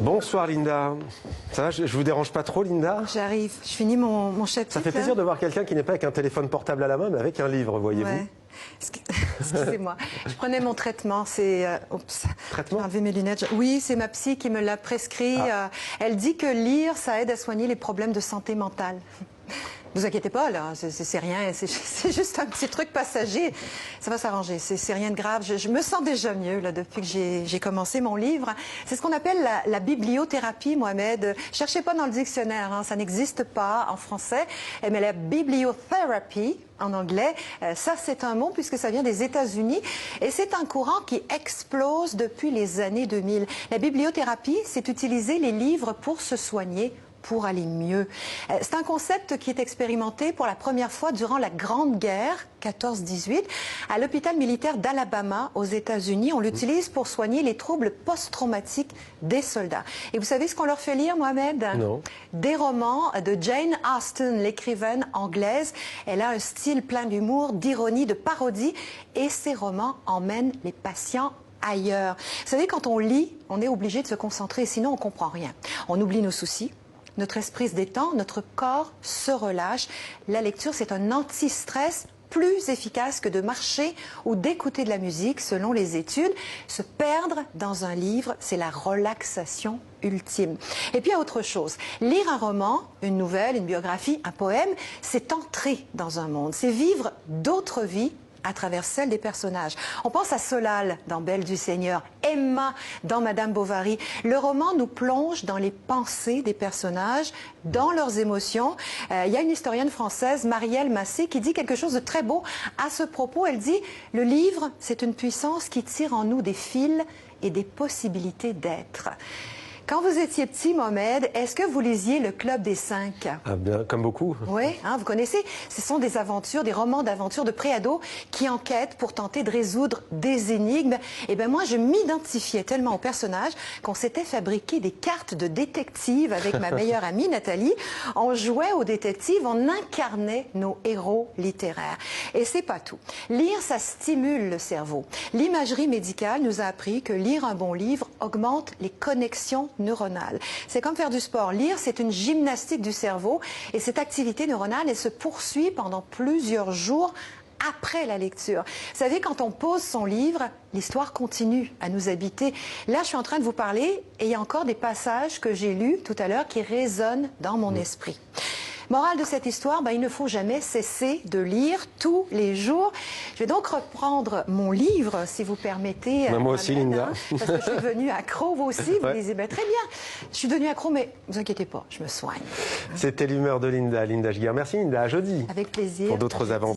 Bonsoir Linda. Ça va, je vous dérange pas trop Linda? J'arrive, je finis mon chapitre. Ça fait plaisir de voir quelqu'un qui n'est pas avec un téléphone portable à la main, mais avec un livre, voyez-vous. Ouais. Excusez-moi, je prenais mon traitement, c'est... oups, Traitement? j'ai enlevé mes lunettes. Oui, c'est ma psy qui me l'a prescrit. Elle dit que lire, ça aide à soigner les problèmes de santé mentale. Ne vous inquiétez pas, là, c'est rien, c'est juste un petit truc passager. Ça va s'arranger, c'est rien de grave. Je me sens déjà mieux là, depuis que j'ai commencé mon livre. C'est ce qu'on appelle la bibliothérapie, Mohamed. Cherchez pas dans le dictionnaire, hein, ça n'existe pas en français, mais la bibliothérapie, en anglais, ça c'est un mot puisque ça vient des États-Unis et c'est un courant qui explose depuis les années 2000. La bibliothérapie, c'est utiliser les livres pour se soigner, pour aller mieux. C'est un concept qui est expérimenté pour la première fois durant la Grande Guerre, 14-18, à l'hôpital militaire d'Alabama aux États-Unis. On l'utilise pour soigner les troubles post-traumatiques des soldats. Et vous savez ce qu'on leur fait lire, Mohamed? Non. Des romans de Jane Austen, l'écrivaine anglaise. Elle a un style plein d'humour, d'ironie, de parodie, et ses romans emmènent les patients ailleurs. Vous savez, quand on lit, on est obligé de se concentrer, sinon on ne comprend rien. On oublie nos soucis. Notre esprit se détend, notre corps se relâche. La lecture, c'est un anti-stress plus efficace que de marcher ou d'écouter de la musique, selon les études. Se perdre dans un livre, c'est la relaxation ultime. Et puis, il y a autre chose. Lire un roman, une nouvelle, une biographie, un poème, c'est entrer dans un monde, c'est vivre d'autres vies à travers celle des personnages. On pense à Solal dans Belle du Seigneur, Emma dans Madame Bovary. Le roman nous plonge dans les pensées des personnages, dans leurs émotions. Il y a une historienne française, Marielle Massé, qui dit quelque chose de très beau à ce propos. Elle dit « Le livre, c'est une puissance qui tire en nous des fils et des possibilités d'être ». Quand vous étiez petit, Mohamed, est-ce que vous lisiez Le Club des 5? Ah bien, comme beaucoup. Oui, hein, vous connaissez. Ce sont des aventures, des romans d'aventure de préados qui enquêtent pour tenter de résoudre des énigmes. Et bien moi, je m'identifiais tellement au personnage qu'on s'était fabriqué des cartes de détective avec ma meilleure amie Nathalie. On jouait aux détectives, on incarnait nos héros littéraires. Et c'est pas tout. Lire, ça stimule le cerveau. L'imagerie médicale nous a appris que lire un bon livre augmente les connexions neuronale. C'est comme faire du sport. Lire, c'est une gymnastique du cerveau et cette activité neuronale, elle se poursuit pendant plusieurs jours après la lecture. Vous savez, quand on pose son livre, l'histoire continue à nous habiter. Là, je suis en train de vous parler et il y a encore des passages que j'ai lus tout à l'heure qui résonnent dans mon esprit. Morale de cette histoire, il ne faut jamais cesser de lire tous les jours. Je vais donc reprendre mon livre, si vous permettez. Moi aussi, Linda. Parce que je suis devenue accro, vous aussi, vous lisez très bien. Je suis devenue accro, mais ne vous inquiétez pas, je me soigne. C'était l'humeur de Linda, Linda Giguère. Merci Linda, à jeudi. Avec plaisir. Pour d'autres aventures.